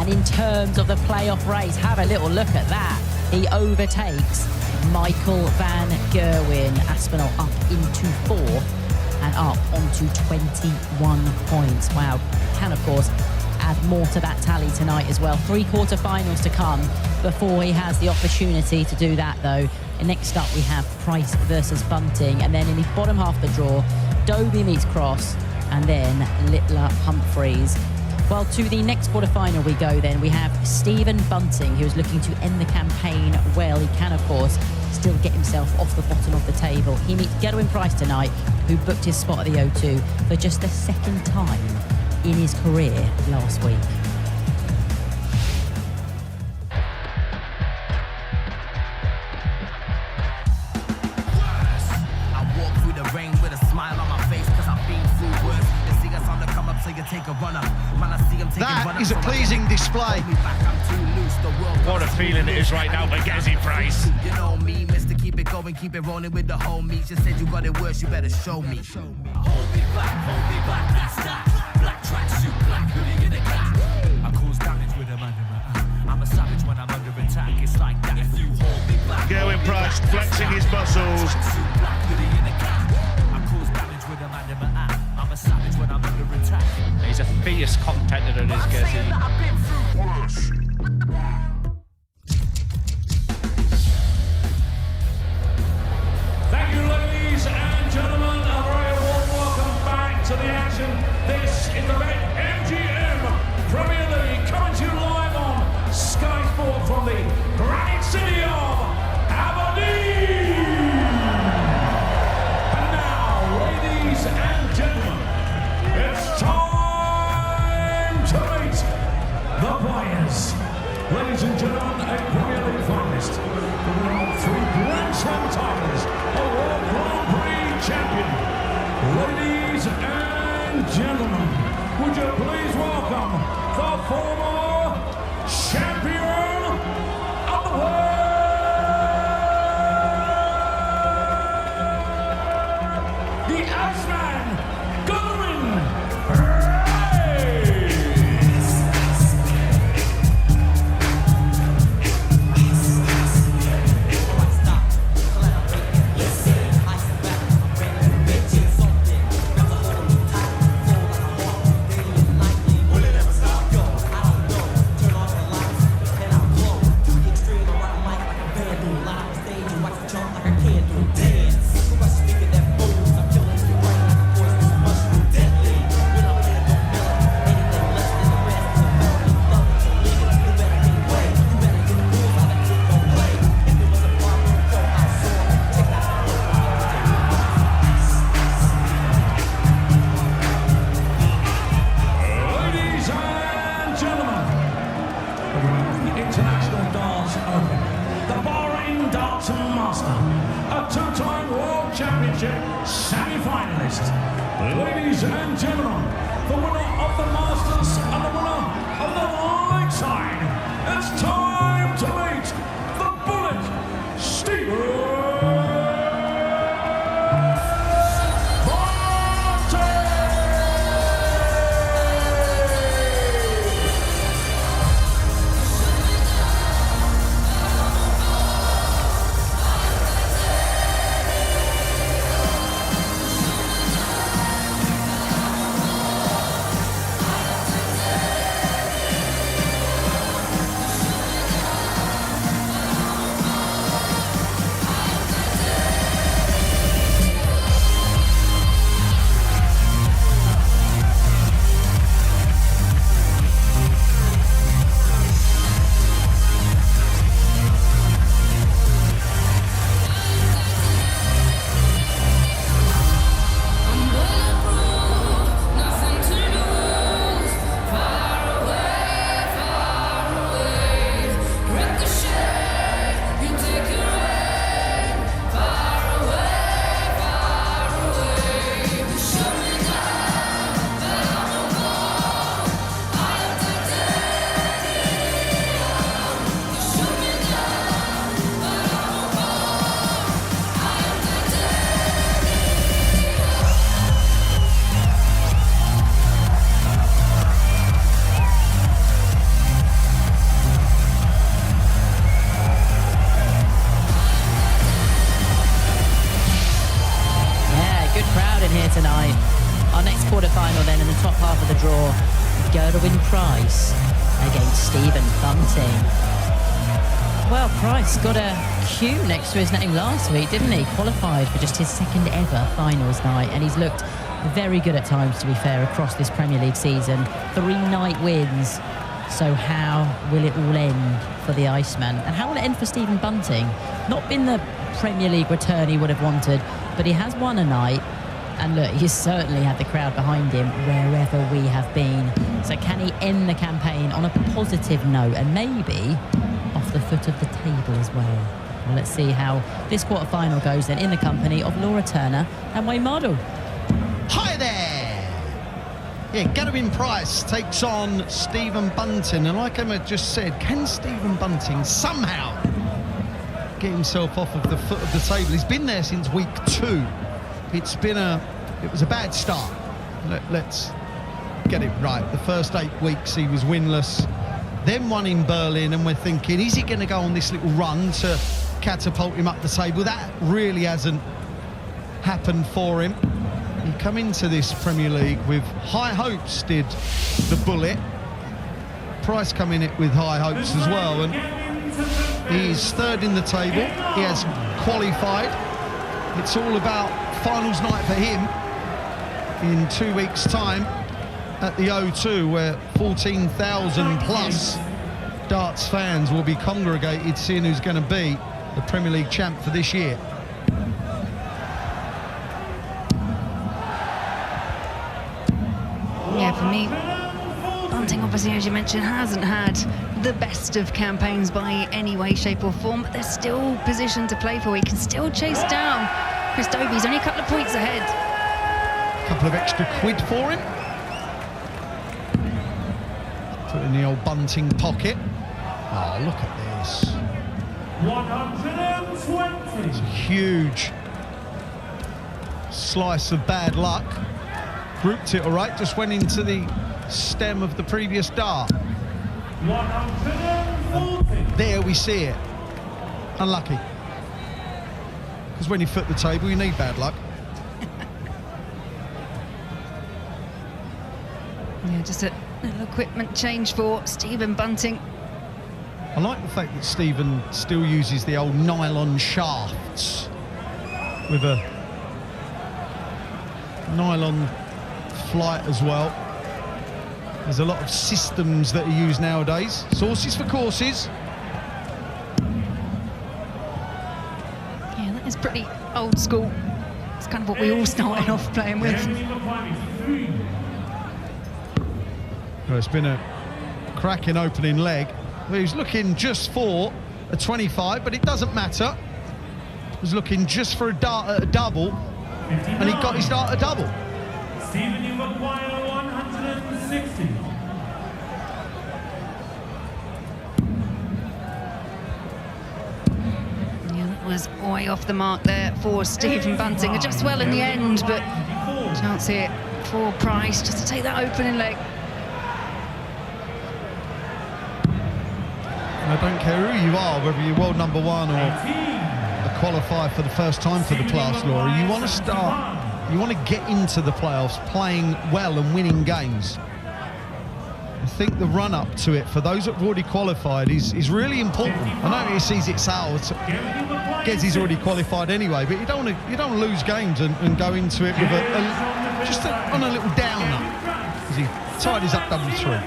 And in terms of the playoff race, have a little look at that. He overtakes Michael van Gerwyn. Aspinall up into 4th and up onto 21 points. Wow, can of course add more to that tally tonight as well. 3 quarterfinals to come before he has the opportunity to do that though. And next up we have Price versus Bunting, and then in the bottom half of the draw, Dobie meets Cross, and then Littler Humphreys. Well, to the next quarterfinal we go then. We have Stephen Bunting, who is looking to end the campaign well. He can, of course, still get himself off the bottom of the table. He meets Gerwyn Price tonight, who booked his spot at the O2 for just the 2nd time in his career last week. That is a pleasing display. What a feeling it is right now for Gazzy Price. You know me, Mr. Keep it going, keep it rolling with the homies. You said you got it worse, you better show me. Hold me back, that's that. Black tracksuit, black hoodie in the gap. I cause damage with a man. I'm a savage when I'm under attack. It's like that if you hold me back. Gerwyn Price flexing his muscles. Black hoodie in the gap. I cause damage with a man. I'm a savage when I'm under attack. He's a fierce contender, that is Gazzy. Thank you, ladies and gentlemen. A very warm welcome back to the action. This is the MGM Premier League, coming to you live on Sky Sport from the great city of Aberdeen. And now, ladies and gentlemen, it's time to meet the players. Ladies and gentlemen, a Premier League finalist, the winner of 3 Grand Slam titles, a World Grand Prix champion. Ladies and gentlemen, would you please welcome the former champion of the world, the Iceman, Gerwyn Price. Ladies and gentlemen, the winner of the Masters and the winner of the Lakeside, it's time to meet the Bullet, Stephen Bunting. Bunting. Well, Price got a Q next to his name last week, didn't he? Qualified for just his second ever finals night, and he's looked very good at times, to be fair, across this Premier League season. 3 night wins. So how will it all end for the Iceman? And how will it end for Stephen Bunting? Not been the Premier League return he would have wanted, but he has won a night. And look, he's certainly had the crowd behind him wherever we have been. So can he end the campaign on a positive note and maybe off the foot of the table as well? Well, let's see how this quarter-final goes then, in the company of Laura Turner and Wayne Mardle. Hi there! Yeah, Gerwyn Price takes on Stephen Bunting, and like Emma just said, can Stephen Bunting somehow get himself off of the foot of the table? He's been there since week 2. It was a bad start. Let's get it right. The first 8 weeks he was winless, then won in Berlin, and we're thinking, is he going to go on this little run to catapult him up the table? That really hasn't happened for him. He come into this Premier League with high hopes, did the Bullet. Price come in it with high hopes as well, and he's third in the table. He has qualified. It's all about finals night for him in 2 weeks' time at the O2, where 14,000 plus darts fans will be congregated, seeing who's going to be the Premier League champ for this year. Yeah, for me, Bunting, obviously, as you mentioned, hasn't had the best of campaigns by any way, shape or form, but there's still position to play for. He can still chase down Chris Dobey. He's only a couple of points ahead. A couple of extra quid for him. Put in the old Bunting pocket. Oh, look at this. 120. It's a huge slice of bad luck. Grouped it all right, just went into the stem of the previous dart. 140. There we see it. Unlucky. Because when you foot the table, you need bad luck. Yeah, just a little equipment change for Stephen Bunting. I like the fact that Stephen still uses the old nylon shafts with a nylon flight as well. There's a lot of systems that are used nowadays. Sauces for courses. Yeah, that is pretty old school. It's kind of what we all started off playing with. Well, it's been a cracking opening leg. He was looking just for a 25, but it doesn't matter. He was looking just for a dart at a double, and he got his dart at a double. Stephen, you require 160. Yeah, that was way off the mark there for Stephen Bunting. Adjusts well in the end, but chance here for Price just to take that opening leg. I don't care who you are, whether you're world number 1 or a qualifier for the first time for the class, Laura, you want to start. You want to get into the playoffs playing well and winning games. I think the run-up to it for those that have already qualified is really important. I know he sees it out. Gezzy's already qualified anyway, but you don't want to lose games and go into it with on a little downer, as he tied his up double through.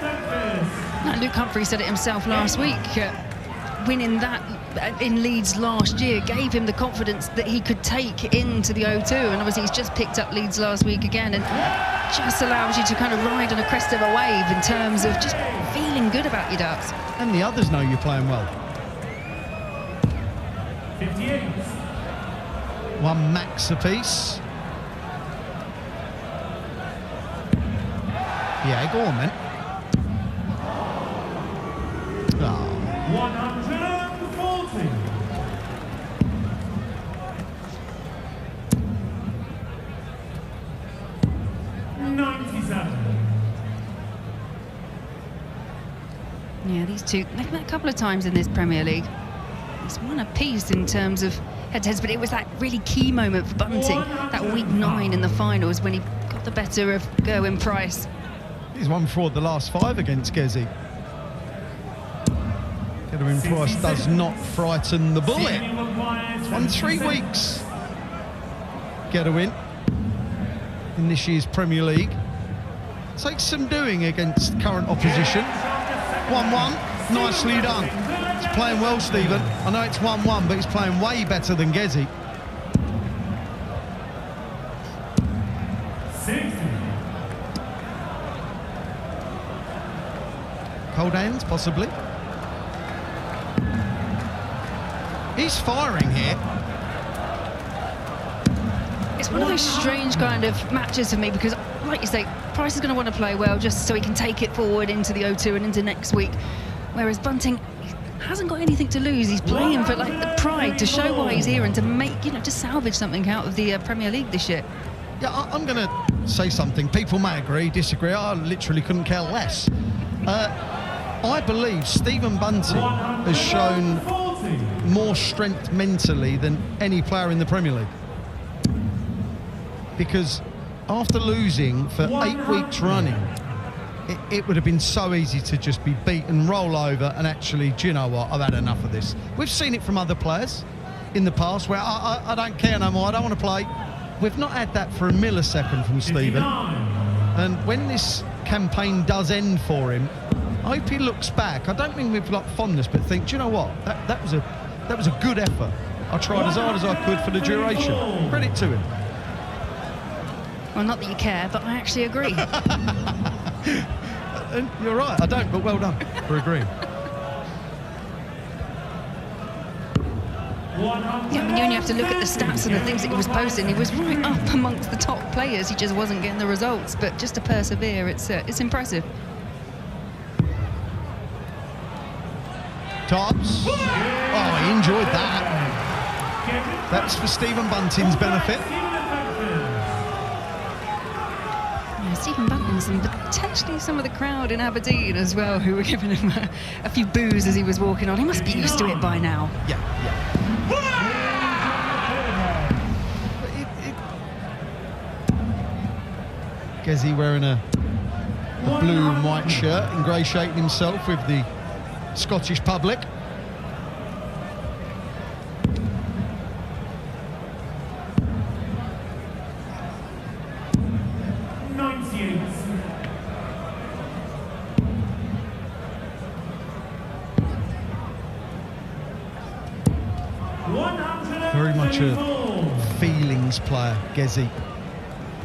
Now, Luke Humphrey said it himself last week. Winning that in Leeds last year gave him the confidence that he could take into the O2, and obviously he's just picked up Leeds last week again, and just allows you to kind of ride on a crest of a wave in terms of just feeling good about your darts. And the others know you're playing well. 58. 1 max apiece. Yeah, go on, man. Oh. 140. Yeah, these two, they've met a couple of times in this Premier League. It's one apiece in terms of head-to-heads, but it was that really key moment for Bunting, that week 9 in the finals when he got the better of Gerwyn Price. He's won 4 of the last 5 against Gezzy. Gerwyn Price does not frighten the bullet. It's won 3 weeks. Gerwyn in this year's Premier League. Takes some doing against current opposition. 1-1, nicely done. He's playing well, Stephen. I know it's 1-1, but he's playing way better than Gezi. Cold hands, possibly. He's firing here. It's one of those strange kind of matches for me because, like you say, Price is going to want to play well just so he can take it forward into the O2 and into next week. Whereas Bunting hasn't got anything to lose. He's playing for like the pride to show why he's here and to make, to salvage something out of the Premier League this year. Yeah, I'm going to say something. People may agree, disagree. I literally couldn't care less. I believe Stephen Bunting has shown more strength mentally than any player in the Premier League. Because after losing for 8 weeks running, it would have been so easy to just be beaten, roll over, and actually, do you know what, I've had enough of this. We've seen it from other players in the past where I don't care no more, I don't want to play. We've not had that for a millisecond from Stephen. And when this campaign does end for him, I hope he looks back. I don't mean with like fondness, but think, do you know what, that was a good effort. I tried as hard as I could for the duration. Credit to him. Well, not that you care, but I actually agree. And you're right, I don't, but well done for agreeing. Yeah, I mean, you only have to look at the stats and the things that he was posting. He was right up amongst the top players. He just wasn't getting the results. But just to persevere, it's impressive. Tops. Oh, he enjoyed that. That's for Stephen Bunting's benefit. Yeah, Stephen Bunting and potentially some of the crowd in Aberdeen as well, who were giving him a few boos as he was walking on. He must be used to it by now. Yeah. Gezi wearing a blue and white shirt, ingratiating himself with the Scottish public. Very much a feelings player, Gezi.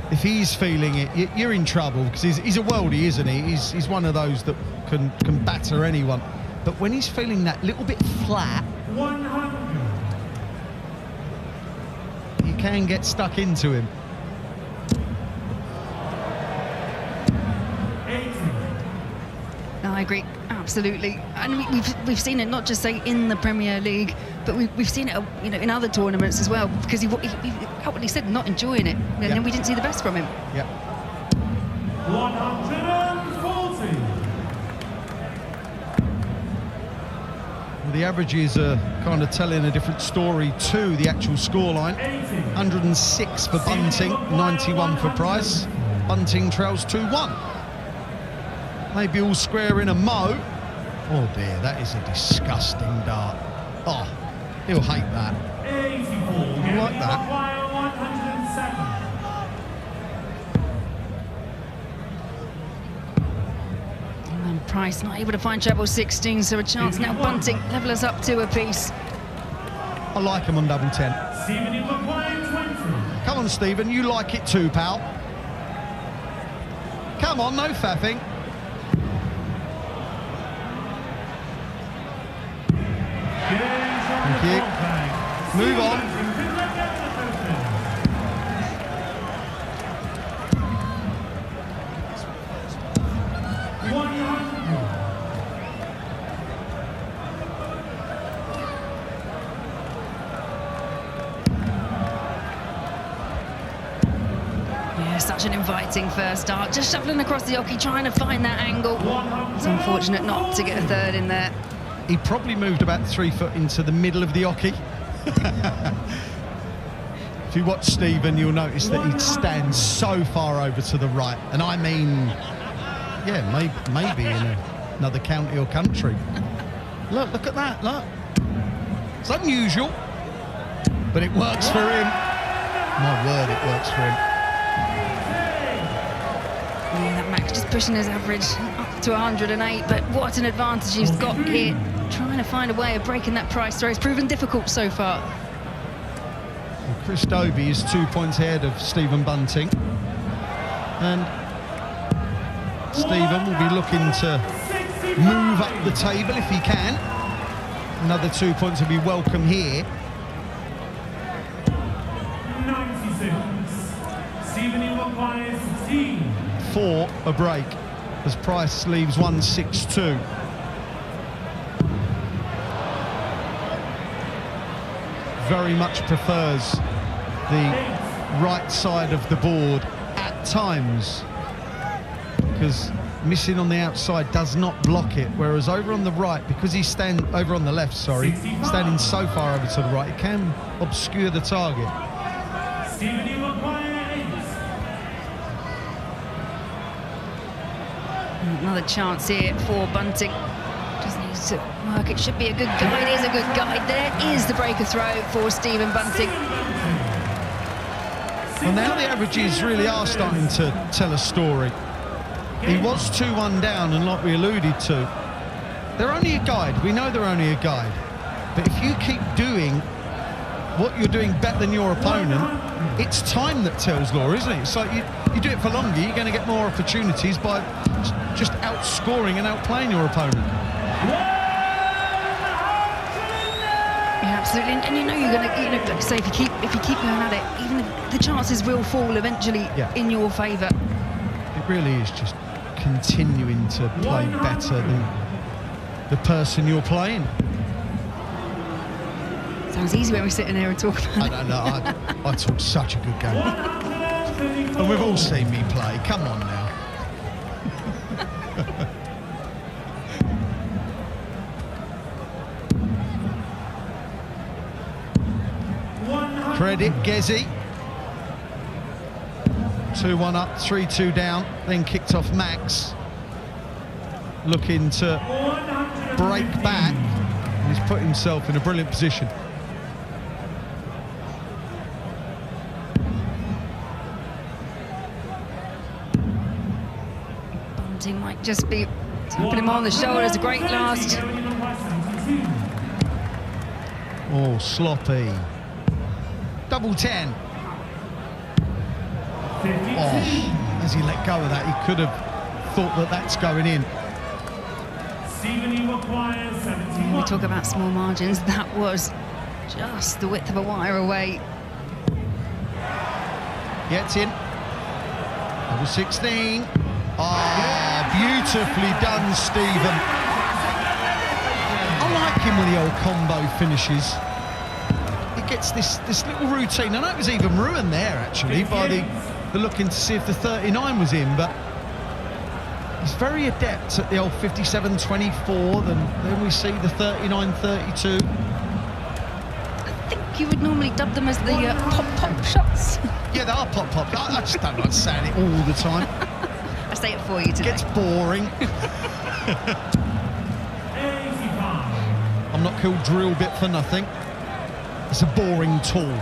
If he's feeling it, you're in trouble, because he's a worldie, isn't he? He's one of those that can batter anyone. But when he's feeling that little bit flat, you can get stuck into him. No, I agree, absolutely. And we've seen it not just say in the Premier League, but we've seen it, in other tournaments as well. Because he outwardly said not enjoying it, and then we didn't see the best from him. Yeah. 140. Well, the averages are kind of telling a different story to the actual scoreline. 106 for Bunting, 91 for Price. Bunting trails 2-1. Maybe all square in a mo. Oh dear, that is a disgusting dart. Oh, he'll hate that. He'll like that. And Price not able to find treble 16, so a chance now. Bunting level us up to a piece. I like him on double 10. Come on, Stephen, you like it too, pal. Come on, no faffing. Thank you. Move on. Yeah, such an inviting first start. Just shuffling across the hockey, trying to find that angle. It's unfortunate not to get a third in there. He probably moved about 3 foot into the middle of the hockey. If you watch Stephen, you'll notice that he stands so far over to the right. And I mean, yeah, maybe in another county or country. Look at that, look. It's unusual, but it works for him. My word, it works for him. Yeah, that Max just pushing his average up to 108, but what an advantage he's got here. Trying to find a way of breaking that price throw. It's proven difficult so far. And Chris Dobie is 2 points ahead of Stephen Bunting. And Stephen will be looking to move up the table if he can. Another 2 points will be welcome here. 96. Stephen, you requires 16. 4 a break as Price leaves 162. Very much prefers the right side of the board at times, because missing on the outside does not block it, whereas over on the right, because he's over on the left, sorry, standing so far over to the right, it can obscure the target. Stephen, you require 8. Another chance here for Bunting. Just needs to work. It should be a good guide. It is a good guide. There is the breaker throw for Stephen Bunting. Well, now the averages really are starting to tell a story. He was 2-1 down, and like we alluded to, they're only a guide. We know they're only a guide. But if you keep doing what you're doing better than your opponent, it's time that tells law, isn't it? It's like you do it for longer, you're going to get more opportunities by just outscoring and outplaying your opponent. Yeah, absolutely. And you know you're going to, like I say, if you keep going at it, even the chances will fall eventually in your favour. It really is just continuing to play better than the person you're playing. Sounds easy when we're sitting here and talking about I don't know. I talk such a good game. And we've all seen me play. Come on now. Credit Gezi. 2-1 up, 3-2 down, then kicked off Max. Looking to break back. He's put himself in a brilliant position. Bunting might just be tapping him on the shoulders. A great last. Oh, sloppy. Double 10. Oh, as he let go of that, he could have thought that that's going in. We talk about small margins. That was just the width of a wire away. Gets in. Number 16. Ah, beautifully done, Stephen. I like him with the old combo finishes. He gets this little routine. I know it was even ruined there, actually, by the looking to see if the 39 was in, but he's very adept at the old 57-24, then we see the 39-32. I think you would normally dub them as the pop-pop shots. Yeah, they are pop-pop. I just don't like saying it all the time. I say it for you today. It gets boring. I'm not called drill bit for nothing. It's a boring tool.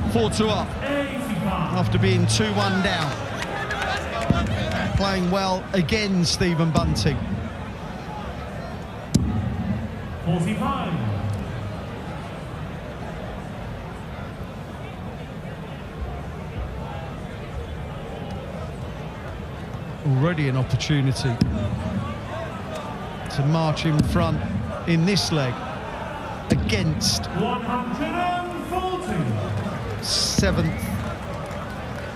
4-2 up after being 2-1 down. Playing well again, Stephen Bunting. 45. Already an opportunity to march in front in this leg against 140. 7th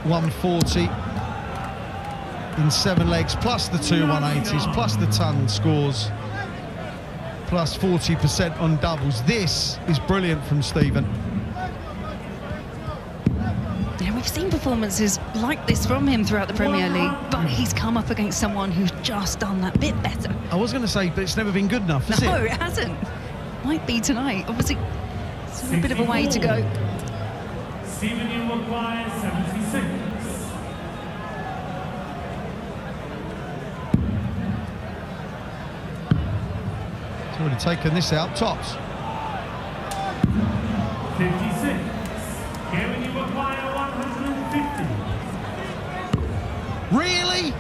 140 in 7 legs, plus the 2 180s, plus the ton scores, plus 40% on doubles. This is brilliant from Stephen. Yeah, we've seen performances like this from him throughout the Premier League, but he's come up against someone who's just done that bit better. I was going to say, but it's never been good enough, has No, it? it hasn't. Might be tonight. Obviously, still a bit of a way to go. Stephen, you require 76. Would have taken this out, tops. 56. Gerwyn, you require 150. Really?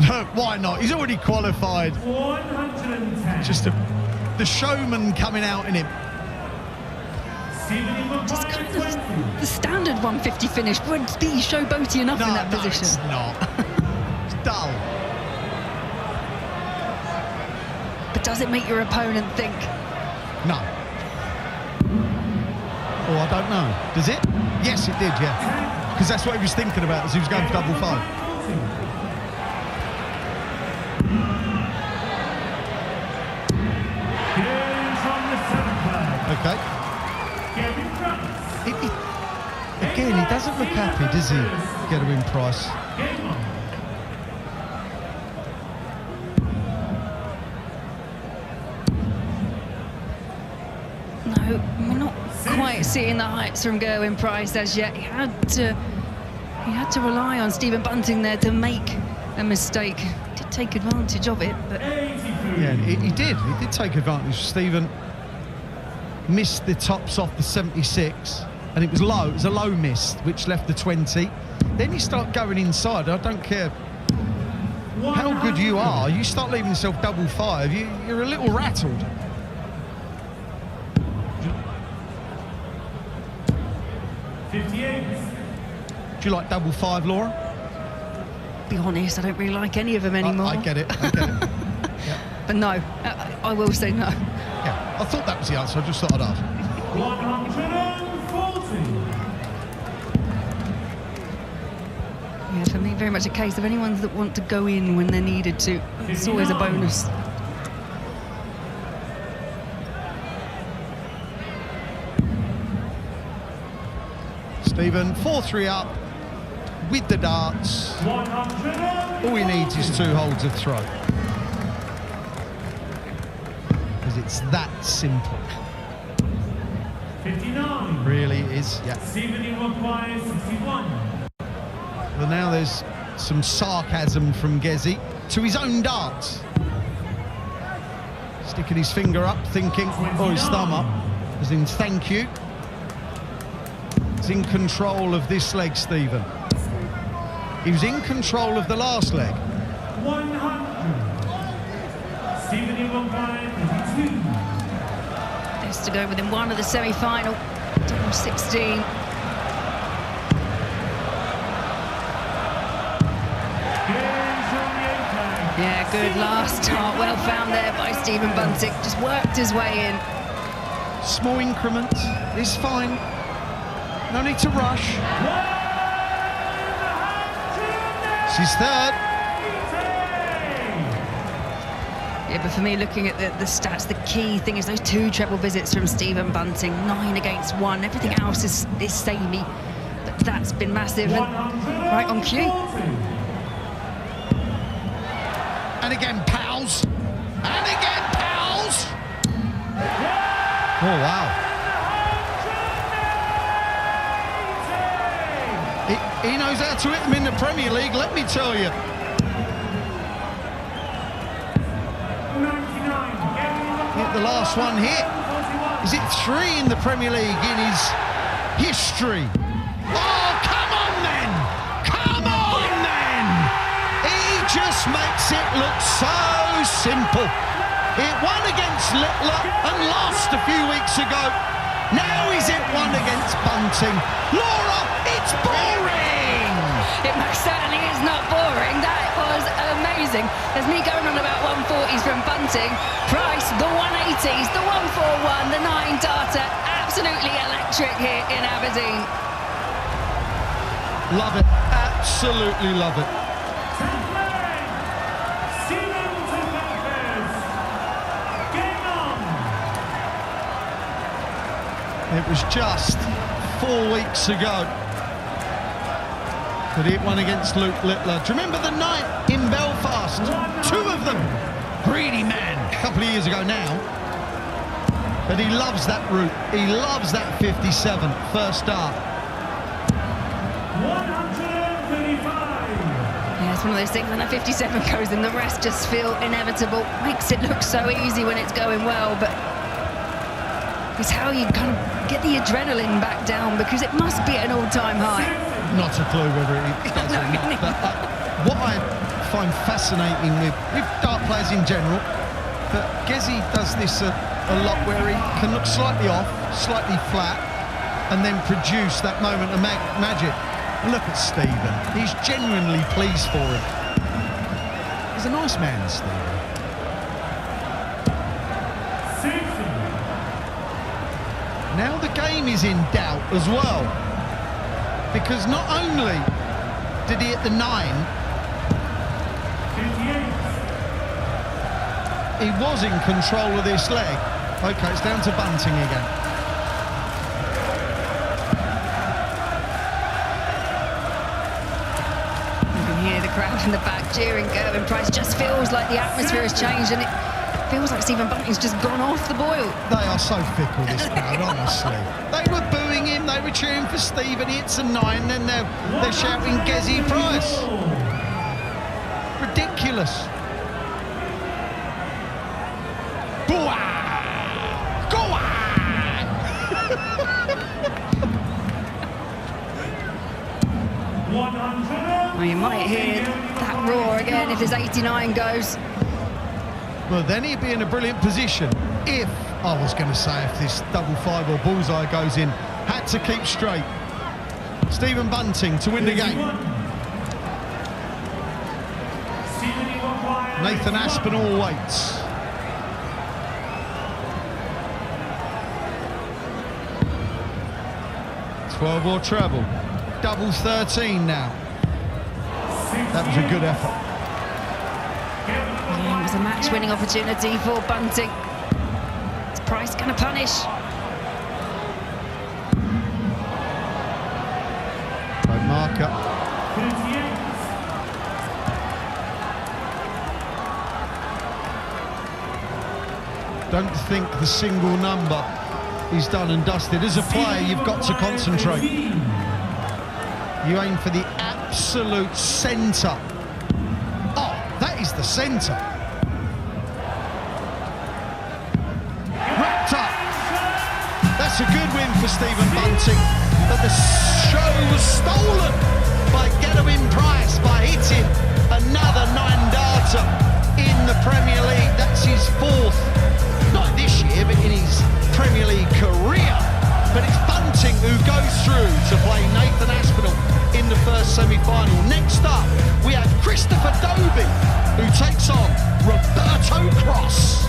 No, why not? He's already qualified. 110. Just the showman coming out in him. Stephen, you Just require kind 20. of the standard 150 finish would be showboaty enough in that position. It's not. It's dull. But does it make your opponent think? No. Oh, I don't know. Does it? Yes, it did, yeah. Because that's what he was thinking about as he was going for double five. Okay. Again, he doesn't look happy, does he? Gerwyn Price. No, we're not quite seeing the heights from Gerwyn Price as yet. He had to rely on Stephen Bunting there to make a mistake. He did take advantage of it, but Yeah, he did. He did take advantage. Stephen missed the tops off the 76, and it was low. It was a low miss, which left the 20. Then you start going inside. I don't care how good you are. You start leaving yourself double five. You're a little rattled. Do you like double five, Laura? be honest, I don't really like any of them anymore. I get it. I get it. Yeah. But no, I will say no. Yeah, I thought that was the answer. I just thought I'd ask. 140. Yeah, for me, very much a case of anyone that want to go in when they're needed to. It's always a bonus. Stephen, 4-3 up with the darts. 100. All he needs is 2 holds of throw. Because it's that simple. 59. Really is, yeah. Stephen, you require 61. Well, now there's some sarcasm from Gezi to his own darts. Sticking his finger up, thinking, or his thumb up, as in thank you. He's in control of this leg, Stephen. He was in control of the last leg. 100. Stephen, you require 52. Just to go within one of the semi-final. Double 16. Yeah, good last start. Well found there by Stephen Bunting. Just worked his way in. Small increments, it's fine. No need to rush. It's his third. Yeah, but for me, looking at the stats, the key thing is those 2 treble visits from Stephen Bunting. 9 against 1. Everything else is samey. But that's been massive. And right on cue. And again, pals. And again, pals. Oh, wow. He knows how to hit them in the Premier League, let me tell you. 99. Hit the last one hit. Is it 3 in the Premier League in his history? Oh, come on then! Come on then! He just makes it look so simple. It won against Littler and lost a few weeks ago. Now he's hit one against Bunting. Laura, it's boring! It most certainly is not boring. That was amazing. There's me going on about 140s from Bunting. Price, the 180s, the 141, the 9 darter. Absolutely electric here in Aberdeen. Love it. Absolutely love it. It was just 4 weeks ago that he hit one against Luke Littler. Do you remember the night in Belfast? 2 of them. Greedy man. A couple of years ago now. But he loves that route. He loves that 57 first start. 135. Yeah, it's one of those things when a 57 goes in, the rest just feel inevitable. Makes it look so easy when it's going well, but it's how you kind of get the adrenaline back down, because it must be at an all-time high. Not a clue whether it does or not. But what I find fascinating with dart players in general, but Gezi does this a lot where he can look slightly off, slightly flat, and then produce that moment of magic. Look at Stephen. He's genuinely pleased for him. He's a nice man, Stephen. Now the game is in doubt as well, because not only did he hit the 9, he was in control of this leg. Okay, it's down to Bunting again. You can hear the crowd in the back cheering Gerwyn Price. Just feels like the atmosphere has changed, and it feels like Stephen Bunting's just gone off the boil. They are so fickle, this crowd, honestly. They were booing him, they were cheering for Stephen. He hits a 9, then they're shouting Gezi Price. Ridiculous. Well, you might hear that roar again if his 89 goes. Well, then he'd be in a brilliant position if, I was going to say, if this double 5 or bullseye goes in, had to keep straight. Stephen Bunting to win the game. Nathan Aspinall waits. Twelve-ball treble. Double 13 now. That was a good effort. Yeah, it was a match-winning opportunity for Bunting. Is Price going to punish? Right marker. Don't think the single number is done and dusted. As a player, you've got to concentrate. You aim for the absolute centre. Oh, that is the centre. Wrapped up. That's a good win for Stephen Bunting. But the show was stolen by Gerwyn Price by hitting another 9-darter in the Premier League. That's his 4th, not this year, but in his Premier League career. But it's Bunting who goes through to play Nathan Aspinall in the first semi-final. Next up, we have Christopher Dobie, who takes on Roberto Cross.